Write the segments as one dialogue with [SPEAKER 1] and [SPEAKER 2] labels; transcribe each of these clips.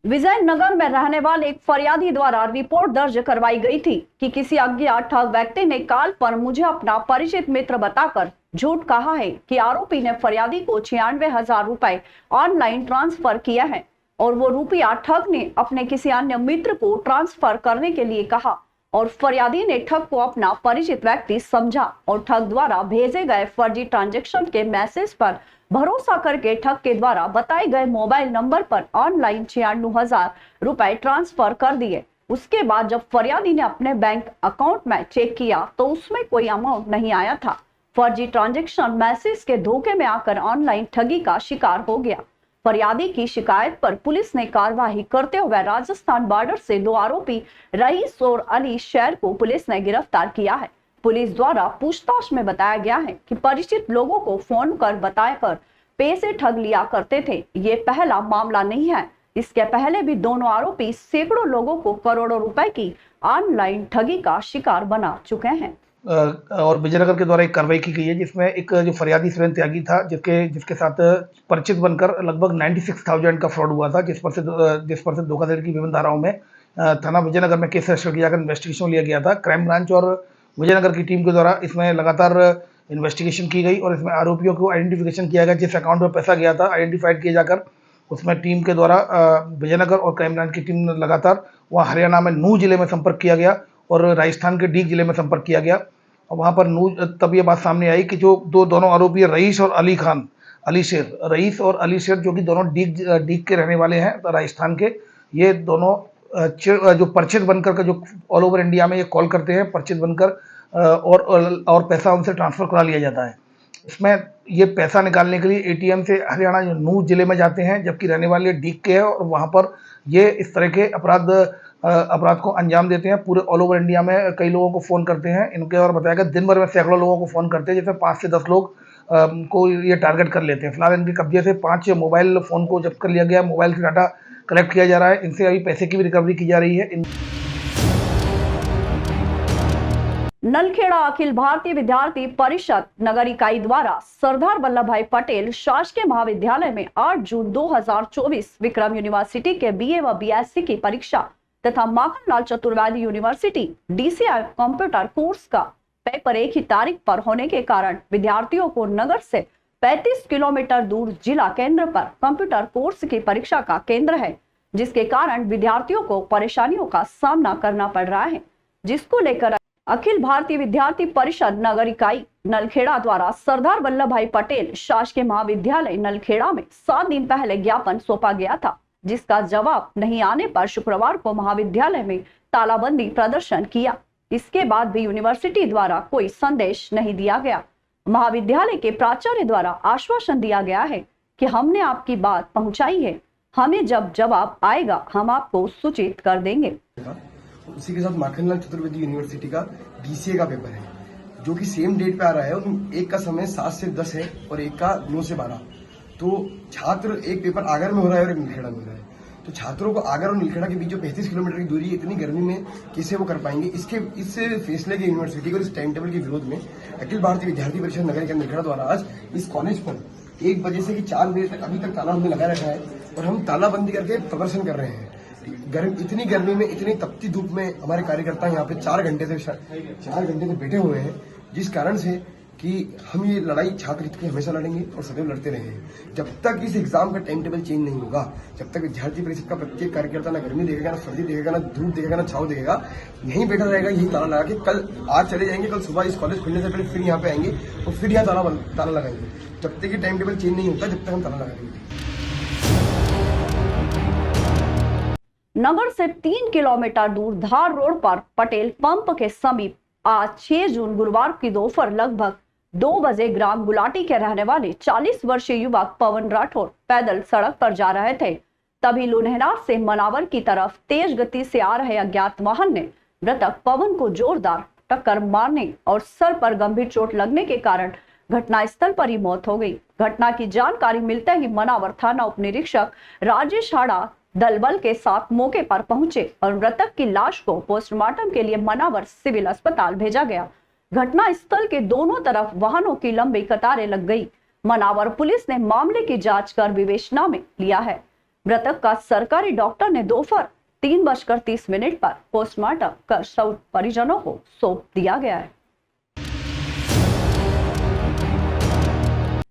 [SPEAKER 1] विजयनगर में रहने वाले एक फरियादी द्वारा रिपोर्ट दर्ज करवाई गई थी कि किसी अज्ञात ठग व्यक्ति ने कॉल पर मुझे अपना परिचित मित्र बताकर झूठ कहा है कि आरोपी ने फरियादी को 96,000 रुपए ऑनलाइन ट्रांसफर किया है और वो रुपया ठग ने अपने किसी अन्य मित्र को ट्रांसफर करने के लिए कहा और फरियादी ने ठग को अपना परिचित व्यक्ति समझा और ठग द्वारा भेजे गए फर्जी ट्रांजैक्शन के मैसेज पर भरोसा करके ठग के द्वारा बताए गए मोबाइल नंबर पर ऑनलाइन 96,000 रुपए ट्रांसफर कर दिए। उसके बाद जब फरियादी ने अपने बैंक अकाउंट में चेक किया तो उसमें कोई अमाउंट नहीं आया था। फर्जी ट्रांजैक्शन मैसेज के धोखे में आकर ऑनलाइन ठगी का शिकार हो गया। फरियादी की शिकायत पर पुलिस ने कार्रवाई करते हुए राजस्थान बॉर्डर से 2 आरोपी रईस और अली शेर को पुलिस ने गिरफ्तार किया है। पुलिस द्वारा पूछताछ में बताया गया है कि परिचित लोगों को फोन कर बताकर पैसे ठग लिया करते थे। ये पहला मामला नहीं है। इसके पहले भी दोनों आरोपी सैकड़ों लोगों को करोड़ों रुपए की ऑनलाइन ठगी का शिकार बना चुके हैं।
[SPEAKER 2] और विजयनगर के द्वारा एक कार्रवाई की गई है जिसमें एक जो फरियादी सुरेंद्र त्यागी था जिसके साथ परिचित बनकर लगभग 96,000 का फ्रॉड हुआ था, जिस पर से धोखाधड़ी की विभिन्न धाराओं में थाना विजयनगर में केस रजिस्टर किया कर इन्वेस्टिगेशन लिया गया था। क्राइम ब्रांच और विजयनगर की टीम के द्वारा इसमें लगातार इन्वेस्टिगेशन की गई और इसमें आरोपियों को आइडेंटिफिकेशन किया गया। जिस अकाउंट में पैसा गया था आइडेंटिफाइड किए जाकर उसमें टीम के द्वारा विजयनगर और क्राइम ब्रांच की टीम ने लगातार वहाँ हरियाणा में नूह जिले में संपर्क किया गया और राजस्थान के डीग जिले में संपर्क किया गया। और वहाँ पर तब ये बात सामने आई कि जो दोनों आरोपी रईस और अली शेर जो कि दोनों डीग के रहने वाले हैं राजस्थान के, ये दोनों जो परिचित बनकर का जो ऑल ओवर इंडिया में ये कॉल करते हैं परिचित बनकर और पैसा उनसे ट्रांसफ़र करा लिया जाता है। इसमें ये पैसा निकालने के लिए एटीएम से हरियाणा नूह जिले में जाते हैं, जबकि रहने वाले डीग के हैं और वहाँ पर ये इस तरह के अपराध को अंजाम देते हैं। पूरे ऑल ओवर इंडिया में कई लोगों को फ़ोन करते हैं। इनके और बताया गया दिन भर में सैकड़ों लोगों को फ़ोन करते हैं, जैसे 5 से 10 लोग को ये टारगेट कर लेते हैं। फिलहाल इनके कब्जे से 5 मोबाइल फ़ोन को जब्त कर लिया गया, मोबाइल से डाटा कलेक्ट किया जा रहा है। इनसे अभी पैसे की भी रिकवरी की जा रही है।
[SPEAKER 1] नलखेड़ा अखिल भारतीय विद्यार्थी परिषद नगर इकाई द्वारा सरदार वल्लभ भाई पटेल शासकीय महाविद्यालय में 8 जून 2024 विक्रम यूनिवर्सिटी के बीए व बीएससी की परीक्षा तथा Makhanlal Chaturvedi university DCI computer course का पेपर एक ही तारीख पर होने के कारण विद्यार्थियों को नगर से 35 किलोमीटर दूर जिला केंद्र पर कंप्यूटर कोर्स की परीक्षा का केंद्र है, जिसके कारण विद्यार्थियों को परेशानियों का सामना करना पड़ रहा है, जिसको लेकर अखिल भारतीय विद्यार्थी परिषद नगर इकाई नलखेड़ा द्वारा सरदार वल्लभ भाई पटेल शासकीय महाविद्यालय नलखेड़ा में 7 दिन पहले ज्ञापन सौंपा गया था, जिसका जवाब नहीं आने पर शुक्रवार को महाविद्यालय में तालाबंदी प्रदर्शन किया। इसके बाद भी यूनिवर्सिटी द्वारा कोई संदेश नहीं दिया गया। महाविद्यालय के प्राचार्य द्वारा आश्वासन दिया गया है कि हमने आपकी बात पहुंचाई है, हमें जब जवाब आएगा हम आपको सूचित कर देंगे।
[SPEAKER 3] उसी के साथ माखनलाल चतुर्वेदी यूनिवर्सिटी का डीसीए का पेपर है जो कि सेम डेट पे आ रहा है। एक का समय 7 से 10 है और एक का 9 से 12। तो छात्र एक पेपर आगर में हो रहा है और एक नीलखेड़ा में हो रहा है। तो छात्रों को आगर और नीलखेड़ा के बीच जो 35 किलोमीटर की दूरी है, इतनी गर्मी में कैसे वो कर पाएंगे? इस फैसले के यूनिवर्सिटी और इस टाइम टेबल के विरोध में अखिल भारतीय विद्यार्थी परिषद नगर इकाई नलखेड़ा द्वारा आज इस कॉलेज पर 1 बजे से 4 बजे तक अभी तक ताला हमने लगा रखा है और हम तालाबंदी करके प्रदर्शन कर रहे हैं। इतनी गर्मी में, इतनी तपती धूप में हमारे कार्यकर्ता यहाँ पे 4 घंटे से बैठे हुए हैं, जिस कारण से कि हम ये लड़ाई छात्र हित की हमेशा लड़ेंगे और सदैव लड़ते रहेंगे। जब तक इस एग्जाम का टाइम टेबल चेंज नहीं होगा, जब तक विद्यार्थी परिषद का प्रत्येक कार्यकर्ता ना गर्मी देखेगा, ना सर्दी देखेगा, ना धूप देखेगा, ना छाव देखेगा, यहीं बैठा रहेगा, यही ताला लगा के आज चले जाएंगे, कल सुबह इस कॉलेज खुलने से पहले फिर यहाँ पे आएंगे और फिर यहाँ ताला लगाएंगे। जब तक ये टाइम टेबल चेंज नहीं होता, जब तक हम ताला लगाएंगे।
[SPEAKER 1] नगर से 3 किलोमीटर दूर धार रोड पर पटेल पंप के समीप आज 6 जून गुरुवार की दोपहर लगभग 2 बजे ग्राम गुलाटी के रहने वाले 40 वर्षीय युवक पवन राठौर पैदल सड़क पर जा रहे थे। तभी लुन्हेनार से मनावर की तरफ तेज गति से आ रहे अज्ञात वाहन ने मृतक पवन को जोरदार टक्कर मारने और सर पर गंभीर चोट लगने के कारण घटनास्थल पर ही मौत हो गई। घटना की जानकारी मिलते ही मनावर थाना उप निरीक्षक राजेश हाड़ा दलबल के साथ मौके पर पहुंचे और मृतक की लाश को पोस्टमार्टम के लिए मनावर सिविल अस्पताल भेजा गया। घटना स्थल के दोनों तरफ वाहनों की लंबी कतारें लग गई। मनावर पुलिस ने मामले की जांच कर विवेचना में लिया है। मृतक का सरकारी डॉक्टर ने दोपहर 3:30 पर पोस्टमार्टम कर शव परिजनों को सौंप दिया गया है।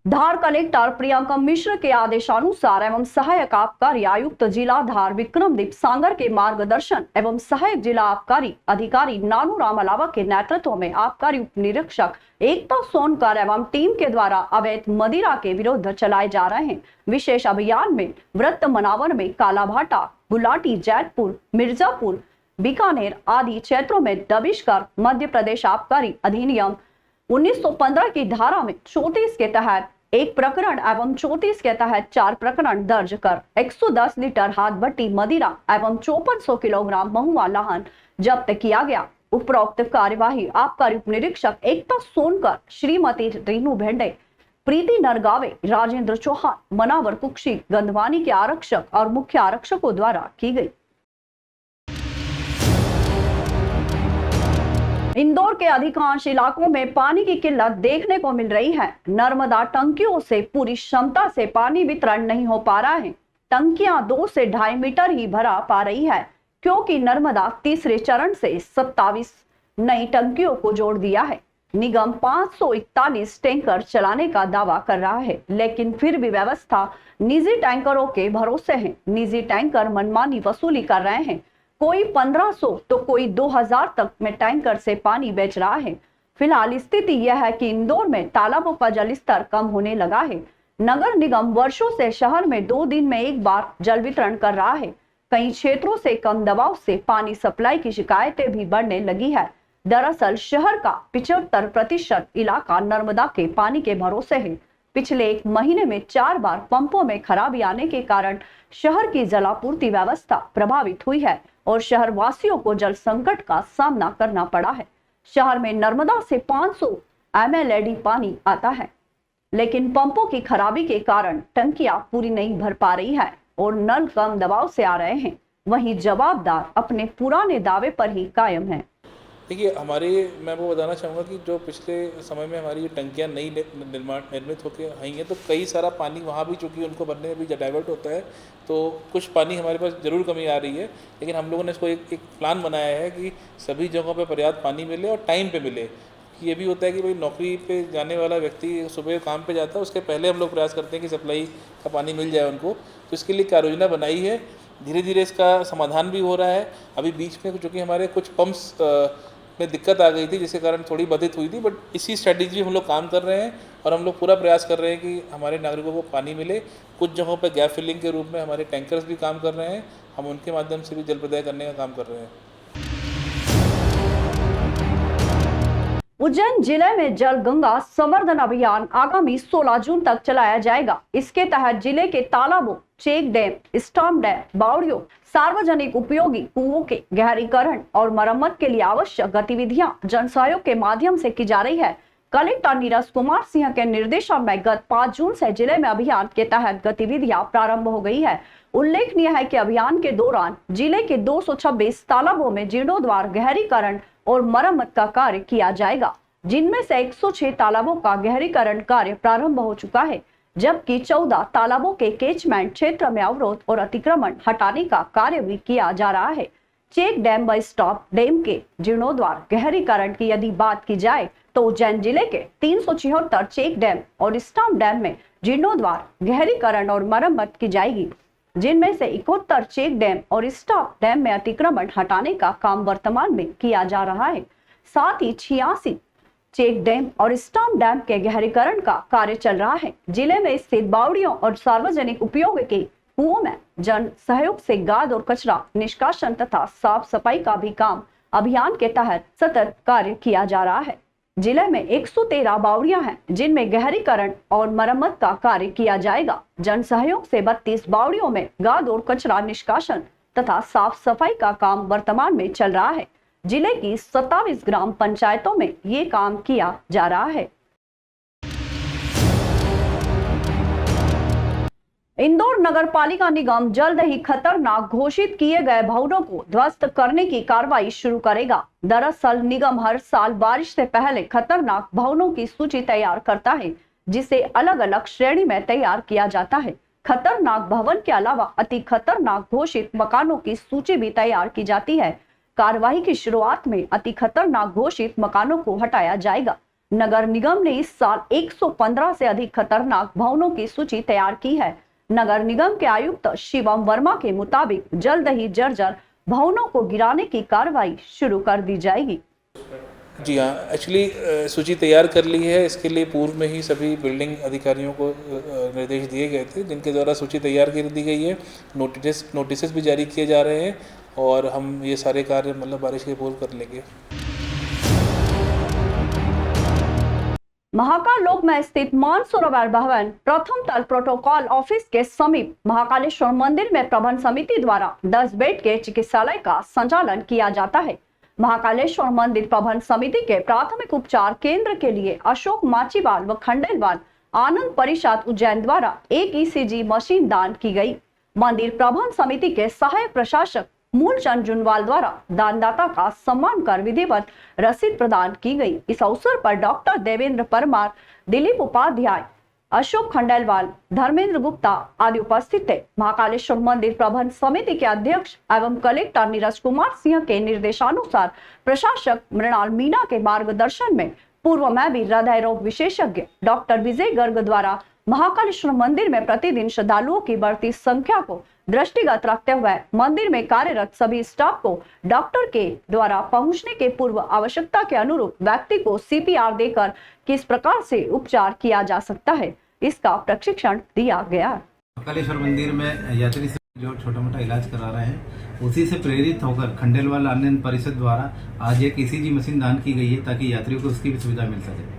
[SPEAKER 1] धार कलेक्टर प्रियंका मिश्र के आदेशानुसार एवं सहायक आबकारी आयुक्त जिला धार विक्रमदीप सांगर के मार्गदर्शन एवं सहायक जिला आबकारी अधिकारी नानू राम अलावा के नेतृत्व में आबकारी उप निरीक्षक एकता सोनकर एवं टीम के द्वारा अवैध मदिरा के विरुद्ध चलाए जा रहे हैं विशेष अभियान में वृत्त मनावर में कालाभाटा, गुलाटी, जैतपुर, मिर्जापुर, बीकानेर आदि क्षेत्रों में दबिश कर मध्य प्रदेश आबकारी अधिनियम 1915 की धारा में 34 के तहत 1 प्रकरण एवं 34 के तहत 4 प्रकरण दर्ज कर 110 लीटर हाथ भट्टी मदिरा एवं 5400 किलोग्राम महुआ लाहन जब्त किया गया। उपरोक्त कार्यवाही आबकारी उप निरीक्षक एकता सोनकर, श्रीमती रीनू भेंडे, प्रीति नरगावे, राजेंद्र चौहान, मनावर कुक्षी, गंधवानी के आरक्षक और मुख्य आरक्षकों द्वारा की गई। इंदौर के अधिकांश इलाकों में पानी की किल्लत देखने को मिल रही है। नर्मदा टंकियों से पूरी क्षमता से पानी वितरण नहीं हो पा रहा है। टंकियां 2 से 2.5 मीटर ही भरा पा रही है, क्योंकि नर्मदा तीसरे चरण से 27 नई टंकियों को जोड़ दिया है। निगम 541 टैंकर चलाने का दावा कर रहा है, लेकिन फिर भी व्यवस्था निजी टैंकरों के भरोसे है। निजी टैंकर मनमानी वसूली कर रहे हैं। कोई 1500 तो कोई 2000 तक में टैंकर से पानी बेच रहा है। फिलहाल स्थिति यह है कि इंदौर में तालाबों का जल स्तर कम होने लगा है। नगर निगम वर्षों से शहर में 2 दिन में एक बार जल वितरण कर रहा है। कई क्षेत्रों से कम दबाव से पानी सप्लाई की शिकायतें भी बढ़ने लगी है। दरअसल शहर का 75% इलाका नर्मदा के पानी के भरोसे है। पिछले 1 महीने में 4 बार पंपों में खराबी आने के कारण शहर की जलापूर्ति व्यवस्था प्रभावित हुई है और शहर वासियों को जल संकट का सामना करना पड़ा है। शहर में नर्मदा से 500 ml पानी आता है, लेकिन पंपों की खराबी के कारण टंकियां पूरी नहीं भर पा रही है और नल कम दबाव से आ रहे हैं। वहीं जवाबदार अपने पुराने दावे पर ही कायम है।
[SPEAKER 4] देखिए मैं वो बताना चाहूँगा कि जो पिछले समय में हमारी ये टंकियाँ नई निर्मित होकर आई हैं, तो कई सारा पानी वहाँ भी चूँकि उनको भरने में भी डाइवर्ट होता है, तो कुछ पानी हमारे पास ज़रूर कमी आ रही है। लेकिन हम लोगों ने इसको एक प्लान बनाया है कि सभी जगहों पर पर्याप्त पानी मिले और टाइम पे मिले। ये भी होता है कि भाई नौकरी पे जाने वाला व्यक्ति सुबह काम पे जाता है, उसके पहले हम लोग प्रयास करते हैं कि सप्लाई का पानी मिल जाए उनको। तो इसके लिए कार्य योजना बनाई है। धीरे धीरे इसका समाधान भी हो रहा है। अभी बीच में चूँकि हमारे कुछ पंप्स में दिक्कत आ गई थी, जिसके कारण थोड़ी बाधित हुई थी, बट इसी स्ट्रेटेजी हम लोग काम कर रहे हैं और हम लोग पूरा प्रयास कर रहे हैं कि हमारे नागरिकों को पानी मिले। कुछ जगहों पर गैप फिलिंग के रूप में हमारे टैंकर्स भी काम कर रहे हैं। हम उनके माध्यम से भी जल प्रदाय करने का काम कर रहे हैं।
[SPEAKER 1] उज्जैन जिले में जल गंगा संवर्धन अभियान आगामी 16 जून तक चलाया जाएगा। इसके तहत जिले के तालाबों, चेक डैम, स्टॉर्म डैम, बावड़ियों, सार्वजनिक उपयोगी कुओं के गहरीकरण और मरम्मत के लिए आवश्यक गतिविधियां जन सहयोग के माध्यम से की जा रही है। कलेक्टर नीरज कुमार सिंह के निर्देशन में गत 5 जून से जिले में अभियान के तहत गतिविधियां प्रारंभ हो गई है। उल्लेखनीय है कि अभियान के दौरान जिले के 226 तालाबों में जीर्णोद्वार, गहरीकरण और मरम्मत का कार्य किया जाएगा, जिनमें से 106 तालाबों का गहरीकरण कार्य प्रारंभ हो चुका है, जबकि 14 तालाबों के कैचमेंट क्षेत्र में अवरोध और अतिक्रमण हटाने का कार्य भी किया जा रहा है। चेक डैम व स्टॉप डैम के जीर्णोद्वार, गहरीकरण की यदि बात की जाए तो उज्जैन जिले के 376 चेक डैम और स्टॉप डैम में जीर्णोद्वार, गहरीकरण और मरम्मत की जाएगी, जिनमें से 71 चेक डैम और स्टॉप डैम में अतिक्रमण हटाने का काम वर्तमान में किया जा रहा है। साथ ही 86 चेक डैम और स्टॉप डैम के गहरीकरण का कार्य चल रहा है। जिले में स्थित बावड़ियों और सार्वजनिक उपयोग के कुओं में जन सहयोग से गाद और कचरा निष्कासन तथा साफ सफाई का भी काम अभियान के तहत सतत कार्य किया जा रहा है। जिले में 113 बावड़ियां हैं, जिनमें गहरीकरण और मरम्मत का कार्य किया जाएगा। जन सहयोग से 32 बावड़ियों में गाद और कचरा निष्कासन तथा साफ सफाई का काम वर्तमान में चल रहा है। जिले की 27 ग्राम पंचायतों में ये काम किया जा रहा है। इंदौर नगर पालिका निगम जल्द ही खतरनाक घोषित किए गए भवनों को ध्वस्त करने की कार्रवाई शुरू करेगा। दरअसल निगम हर साल बारिश से पहले खतरनाक भवनों की सूची तैयार करता है, जिसे अलग अलग श्रेणी में तैयार किया जाता है। खतरनाक भवन के अलावा अति खतरनाक घोषित मकानों की सूची भी तैयार की जाती है। कार्यवाही की शुरुआत में अति खतरनाक घोषित मकानों को हटाया जाएगा। नगर निगम ने इस साल 115 से अधिक खतरनाक भवनों की सूची तैयार की है। नगर निगम के आयुक्त शिवम वर्मा के मुताबिक जल्द ही जर्जर भवनों को गिराने की कार्रवाई शुरू कर दी जाएगी।
[SPEAKER 4] जी हाँ, एक्चुअली सूची तैयार कर ली है। इसके लिए पूर्व में ही सभी बिल्डिंग अधिकारियों को निर्देश दिए गए थे, जिनके द्वारा सूची तैयार कर दी गई है। नोटिस भी जारी किए जा रहे हैं और हम ये सारे कार्य मतलब बारिश के पूर्व कर लेंगे।
[SPEAKER 1] महाकाल लोक में स्थित मानसरोवर भवन प्रथम तल प्रोटोकॉल ऑफिस के समीप महाकालेश्वर मंदिर में प्रबंध समिति द्वारा 10 बेड के चिकित्सालय का संचालन किया जाता है। महाकालेश्वर मंदिर प्रबंध समिति के प्राथमिक उपचार केंद्र के लिए अशोक माचीवाल व खंडेलवाल आनंद परिषद उज्जैन द्वारा एक ECG मशीन दान की गई। मंदिर प्रबंध समिति के सहायक प्रशासक मूलचंद जुनवाल द्वारा दानदाता का सम्मान कर विधिवत रसीद प्रदान की गई। इस अवसर पर डॉक्टर देवेंद्र परमार, दिलीप उपाध्याय, अशोक खंडेलवाल, धर्मेंद्र गुप्ता आदि उपस्थित थे। महाकालेश्वर मंदिर प्रबंध समिति के अध्यक्ष एवं कलेक्टर नीरज कुमार सिंह के निर्देशानुसार प्रशासक मृणाल मीणा के मार्गदर्शन में पूर्व में भी हृदय रोग विशेषज्ञ डॉक्टर विजय गर्ग द्वारा महाकालेश्वर मंदिर में प्रतिदिन श्रद्धालुओं की बढ़ती संख्या को दृष्टिगत रखते हुए मंदिर में कार्यरत सभी स्टाफ को डॉक्टर के द्वारा पहुंचने के पूर्व आवश्यकता के अनुरूप व्यक्ति को CPR देकर किस प्रकार से उपचार किया जा सकता है, इसका प्रशिक्षण दिया गया।
[SPEAKER 5] महाकालेश्वर मंदिर में यात्री से जो छोटा मोटा इलाज करा रहे हैं, उसी से प्रेरित होकर खंडेलवाल आनंद परिषद द्वारा आज एक ECG मशीन दान की गई है, ताकि यात्रियों को उसकी भी सुविधा मिल सके।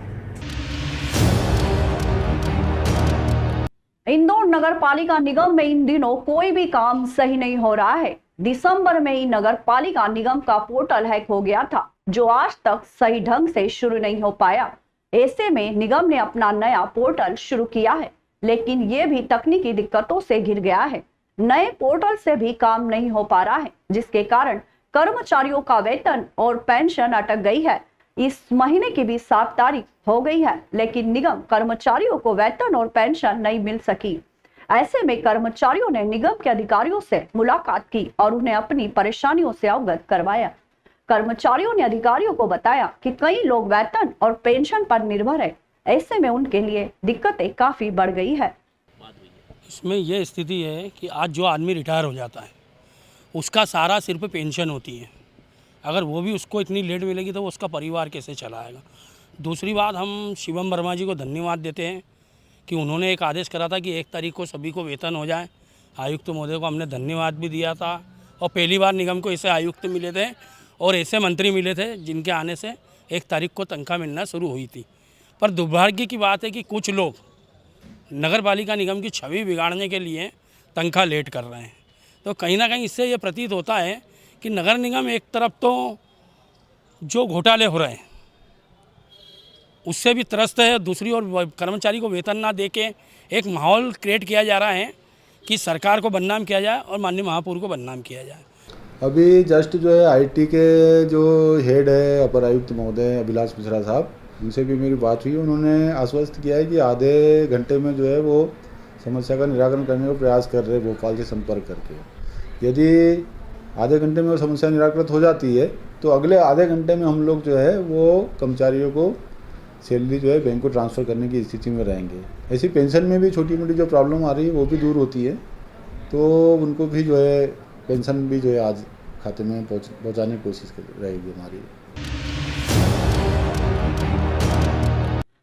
[SPEAKER 1] इंदौर नगर पालिका निगम में इन दिनों कोई भी काम सही नहीं हो रहा है। दिसंबर में ही नगर पालिका निगम का पोर्टल हैक हो गया था, जो आज तक सही ढंग से शुरू नहीं हो पाया। ऐसे में निगम ने अपना नया पोर्टल शुरू किया है, लेकिन ये भी तकनीकी दिक्कतों से घिर गया है। नए पोर्टल से भी काम नहीं हो पा रहा है, जिसके कारण कर्मचारियों का वेतन और पेंशन अटक गई है। इस महीने की भी 7 तारीख हो गई है, लेकिन निगम कर्मचारियों को वेतन और पेंशन नहीं मिल सकी। ऐसे में कर्मचारियों ने निगम के अधिकारियों से मुलाकात की और उन्हें अपनी परेशानियों से अवगत करवाया। कर्मचारियों ने अधिकारियों को बताया कि कई लोग वेतन और पेंशन पर निर्भर है। ऐसे में उनके लिए दिक्कतें काफी बढ़ गई है।
[SPEAKER 6] इसमें यह स्थिति है कि आज जो आदमी रिटायर हो जाता है, उसका सारा सिर्फ पेंशन होती है। अगर वो भी उसको इतनी लेट मिलेगी तो वो उसका परिवार कैसे चलाएगा। दूसरी बात, हम शिवम वर्मा जी को धन्यवाद देते हैं कि उन्होंने एक आदेश करा था कि 1 तारीख को सभी को वेतन हो जाए। आयुक्त महोदय को हमने धन्यवाद भी दिया था, और पहली बार निगम को ऐसे आयुक्त मिले थे और ऐसे मंत्री मिले थे जिनके आने से 1 तारीख को तनख्वाह मिलना शुरू हुई थी। पर दुर्भाग्य की बात है कि कुछ लोग नगर पालिका निगम की छवि बिगाड़ने के लिए तनख्वाह लेट कर रहे हैं। तो कहीं ना कहीं इससे ये प्रतीत होता है कि नगर निगम एक तरफ तो जो घोटाले हो रहे हैं उससे भी त्रस्त है, दूसरी ओर कर्मचारी को वेतन ना देके एक माहौल क्रिएट किया जा रहा है कि सरकार को बदनाम किया जाए और माननीय महापौर को बदनाम किया जाए।
[SPEAKER 7] अभी जस्ट जो है IT के जो हेड है अपर आयुक्त महोदय अभिलाष मिश्रा साहब, उनसे भी मेरी बात हुई। उन्होंने आश्वस्त किया है कि आधे घंटे में जो है वो समस्या का निराकरण करने का प्रयास कर रहे हैं भोपाल से संपर्क करके। यदि आधे घंटे में वो समस्या निराकृत हो जाती है तो अगले आधे घंटे में हम लोग जो है वो कर्मचारियों को सैलरी जो है बैंक को ट्रांसफ़र करने की स्थिति में रहेंगे। ऐसी पेंशन में भी छोटी मोटी जो प्रॉब्लम आ रही है वो भी दूर होती है, तो उनको भी जो है पेंशन भी जो है आज खाते में पहुंचाने की कोशिश रहेगी हमारी।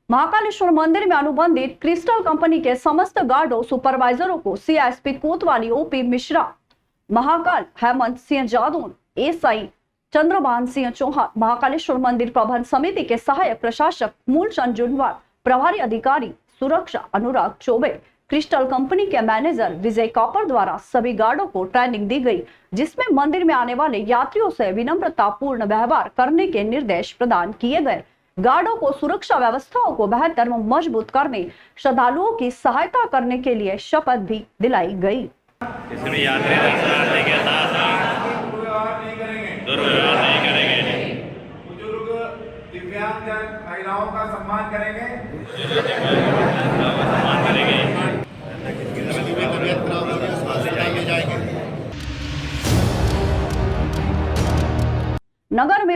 [SPEAKER 1] महाकालेश्वर मंदिर में अनुबंधित क्रिस्टल कंपनी के समस्त गार्डों सुपरवाइजरों को CSP कोतवाली OP मिश्रा, महाकाल हेमंत सिंह जादौन, SI चंद्रभान सिंह चौहान, महाकालेश्वर मंदिर प्रबंध समिति के सहायक प्रशासक मूलचंद जुनवाल, प्रभारी अधिकारी सुरक्षा अनुराग चौबे, क्रिस्टल कंपनी के मैनेजर विजय कॉपर द्वारा सभी गार्डों को ट्रेनिंग दी गई, जिसमें मंदिर में आने वाले यात्रियों से विनम्रता पूर्ण व्यवहार करने के निर्देश प्रदान किए गए। गार्डों को सुरक्षा व्यवस्थाओं को बेहतर व मजबूत करने, श्रद्धालुओं की सहायता करने के लिए शपथ भी दिलाई गई।
[SPEAKER 8] इसमें यात्री दर्शन के साथ दुर्व्यवहार नहीं करेंगे,
[SPEAKER 9] बुजुर्ग दिव्यांग महिलाओं का सम्मान करेंगे।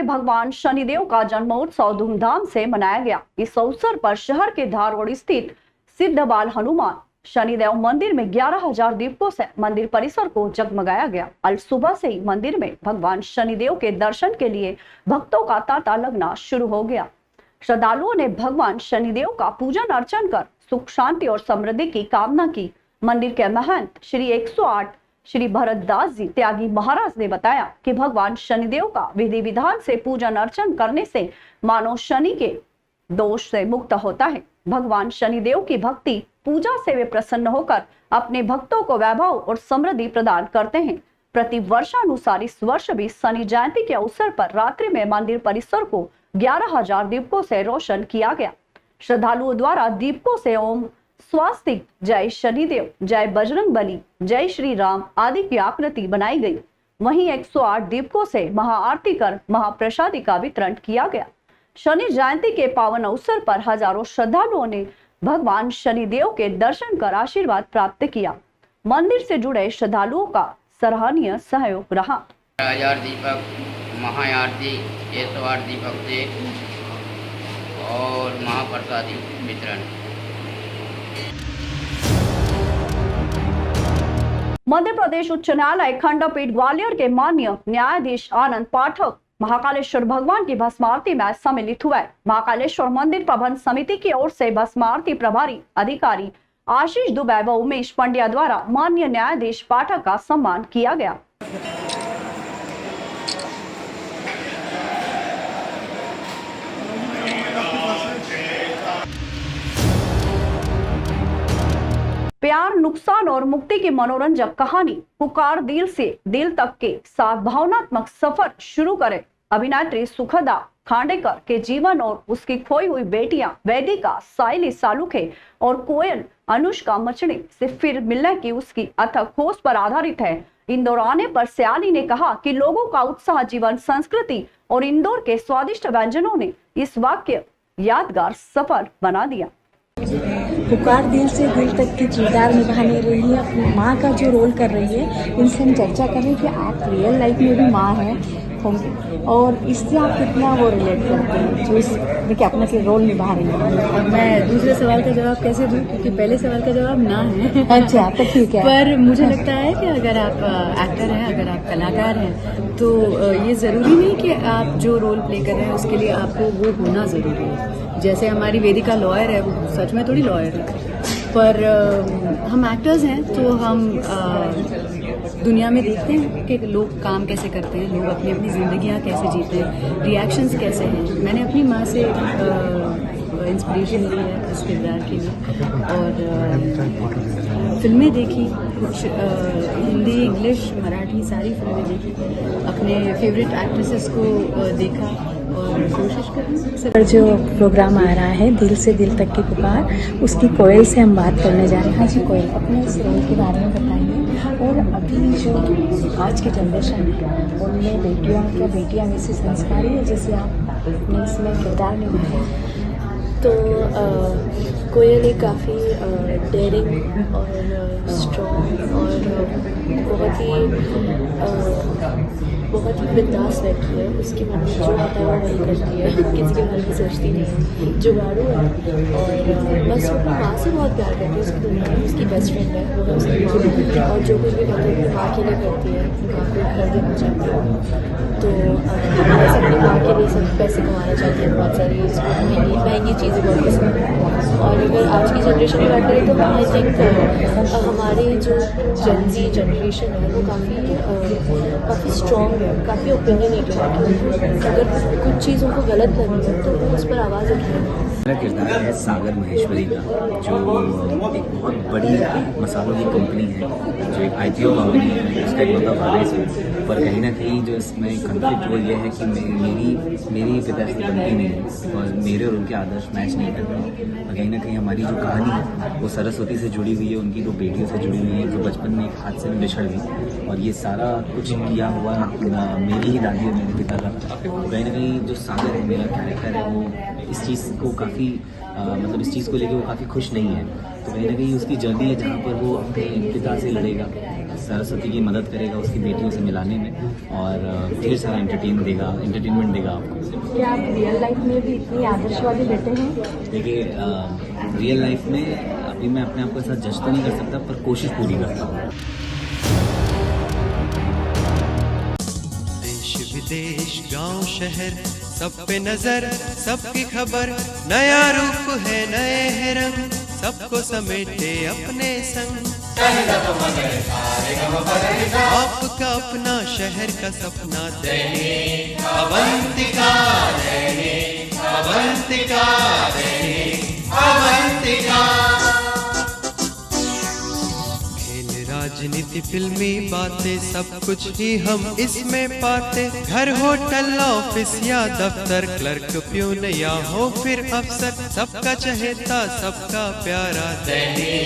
[SPEAKER 1] में भगवान शनिदेव का जन्मोत्सव धूमधाम से मनाया गया। इस अवसर पर शहर के धारवाड़ स्थित सिद्ध बाल हनुमान शनिदेव मंदिर में 11,000 दीपकों से मंदिर परिसर को जगमगाया गया। आज सुबह से ही मंदिर में भगवान शनिदेव के दर्शन के लिए भक्तों का तांता लगना शुरू हो गया। श्रद्धालुओं ने भगवान शनिदेव का पूजन अर्चन कर सुख शांति और समृद्धि की कामना की। मंदिर के महंत श्री 108 श्री भरतदास जी त्यागी महाराज ने बताया कि भगवान शनिदेव का विधि विधान से पूजन अर्चन करने से मानव शनि के दोष से मुक्त होता है। भगवान शनिदेव की भक्ति पूजा से वे प्रसन्न होकर अपने भक्तों को वैभव और समृद्धि प्रदान करते हैं। प्रति वर्षानुसार इस वर्ष भी शनि जयंती के अवसर पर रात्रि में मंदिर परिसर को 11,000 दीपकों से रोशन किया गया। श्रद्धालुओं द्वारा दीपकों से ओम स्वास्तिक, जय शनिदेव, जय बजरंग बली, जय श्री राम आदि की आकृति बनाई गई। वहीं 108 दीपकों से महाआरती कर महाप्रसादी का वितरण किया गया। शनि जयंती के पावन अवसर पर हजारों श्रद्धालुओं ने भगवान शनिदेव के दर्शन कर आशीर्वाद प्राप्त किया। मंदिर से जुड़े श्रद्धालुओं का सराहनीय सहयोग रहा।
[SPEAKER 10] 1000 दीपक महाआरती 108 दीपक से और महाप्रसादी वितरण।
[SPEAKER 1] मध्य प्रदेश उच्च न्यायालय खंडपीठ ग्वालियर के माननीय न्यायाधीश आनंद पाठक महाकालेश्वर भगवान की भस्मारती में सम्मिलित हुए। महाकालेश्वर मंदिर प्रबंध समिति की ओर से भस्मारती प्रभारी अधिकारी आशीष दुबे व उमेश पंड्या द्वारा माननीय न्यायाधीश पाठक का सम्मान किया गया। प्यार, नुकसान और मुक्ति की मनोरंजक कहानी पुकार दिल से दिल तक के साथ भावनात्मक सफर शुरू करें। अभिनेत्री सुखदा खांडेकर के जीवन और उसकी खोई हुई बेटियां वेदिका, साइली सालुखे और कोयल अनुष्का मचड़े से फिर मिलने की उसकी अथक खोज पर आधारित है। इंदौर आने पर सयाली ने कहा कि लोगों का उत्साह, जीवन, संस्कृति और इंदौर के स्वादिष्ट व्यंजनों ने इस वाक्य यादगार सफर बना दिया।
[SPEAKER 11] पुकार दिल से दिल तक की किरदार निभाने रही है, अपनी माँ का जो रोल कर रही है, इनसे हम चर्चा कर रहे हैं कि आप रियल लाइफ में भी माँ हैं और इससे आप कितना वो रिलेट करते हैं जो इसमें कि अपना के रोल निभा रही है।
[SPEAKER 12] मैं दूसरे सवाल का जवाब कैसे दूं, क्योंकि पहले सवाल का जवाब ना है।
[SPEAKER 11] अच्छा, तो ठीक है।
[SPEAKER 12] पर मुझे लगता है कि अगर आप एक्टर हैं, अगर आप कलाकार हैं, तो ये ज़रूरी नहीं कि आप जो रोल प्ले कर रहे हैं उसके लिए आपको वो होना ज़रूरी है। जैसे हमारी वेदिका लॉयर है, वो सच में थोड़ी लॉयर है, पर हम एक्टर्स हैं तो हम दुनिया में देखते हैं कि लोग काम कैसे करते हैं, लोग अपनी अपनी ज़िंदगियाँ कैसे जीते हैं, रिएक्शंस कैसे हैं। मैंने अपनी माँ से इंस्पिरेशन ली है इस किरदार के लिए और फिल्में देखी, कुछ हिंदी, इंग्लिश, मराठी सारी फिल्में देखी, अपने फेवरेट एक्ट्रेसेस को देखा और कोशिश करें।
[SPEAKER 11] जो प्रोग्राम आ रहा है दिल से दिल तक की पुकार, उसकी कोयल से हम बात करने जा रहे हैं। हाँ जी कोयल, अपने इस रोल के बारे में बताइए। और अभी जो आज की जनरेशन है उनमें बेटियां वैसे संस्कारी है जैसे आप अपने इसमें किरदार निभाए।
[SPEAKER 12] तो कोयल एक काफ़ी डेयरिंग और स्ट्रॉन्ग और बहुत ही बिंदास लड़की है। उसके मन में जो आता है वो वही करती है, किसी के बारे में सोचती नहीं है, जुगाड़ू है और बस वो अपनी माँ से बहुत प्यार करती है। उसकी दुनिया में उसकी बेस्ट फ्रेंड है, वो है उसकी माँ, और जो कुछ भी करती है अपनी माँ के लिए करती है। माँ को घर देना चाहती है तो बस अपनी माँ के लिए सब पैसे कमाना चाहती है, बहुत सारी महंगी चीज़ें बहुत पसंद है। और अगर आज की जनरेशन की बात करें तो आई थिंक हमारी जो जनजी जनरेशन है वो काफ़ी स्ट्रॉन्ग है, काफ़ी ओपिनियनेटेड है। अगर कुछ चीज़ उनको गलत लगी है तो वो उस पर आवाज़ उठाए।
[SPEAKER 13] मेरा किरदार है सागर महेश्वरी का, जो एक बहुत बड़ी मसालों की कंपनी है, जो एक IPO कंपनी है, उसका एक बड़ा फाइनेंस है। पर कहीं ना कहीं जो इसमें कॉन्फ्लिक्ट वो ये है कि मेरी पिता से बनती नहीं है और मेरे और उनके आदर्श मैच नहीं करते। और कहीं ना कहीं हमारी जो कहानी है वो सरस्वती से जुड़ी हुई है, उनकी दो बेटियों से जुड़ी हुई है जो बचपन में एक हादसे में बिछड़ गई। और ये सारा कुछ किया हुआ मेरी ही दादी और मेरे पिता का। कहीं ना कहीं जो सागर है मेरा कैरेक्टर है वो इस चीज़ को काफ़ी मतलब इस चीज़ को लेकर वो काफ़ी खुश नहीं है। तो कहीं ना कहीं उसकी जर्नी है जहाँ पर वो अपने पिता से लड़ेगा, सरस्वती की मदद करेगा उसकी बेटियों से मिलाने में, और ढेर सारा एंटरटेनमेंट देगा आपको।
[SPEAKER 11] क्या आप रियल लाइफ में भी इतनी आदर्शवादी बेटे हैं?
[SPEAKER 13] देखिए रियल लाइफ में अभी मैं अपने आप को ऐसा जज तो नहीं कर सकता, पर कोशिश पूरी करता हूँ।
[SPEAKER 14] देश विदेश गांव शहर सब पे नजर, सबकी खबर, नया रूप है नए है रंग, सबको समेटे अपने संग। आपका अपना शहर का सपना दैनिक अवंतिका, दैनिक अवंतिका, दैनिक अवंतिका। राजनीति फिल्मी बातें सब कुछ ही हम इसमें पाते, घर होटल ऑफिस या दफ्तर, क्लर्क प्यून या हो फिर अफसर, सबका चहेता सबका प्यारा दैनिक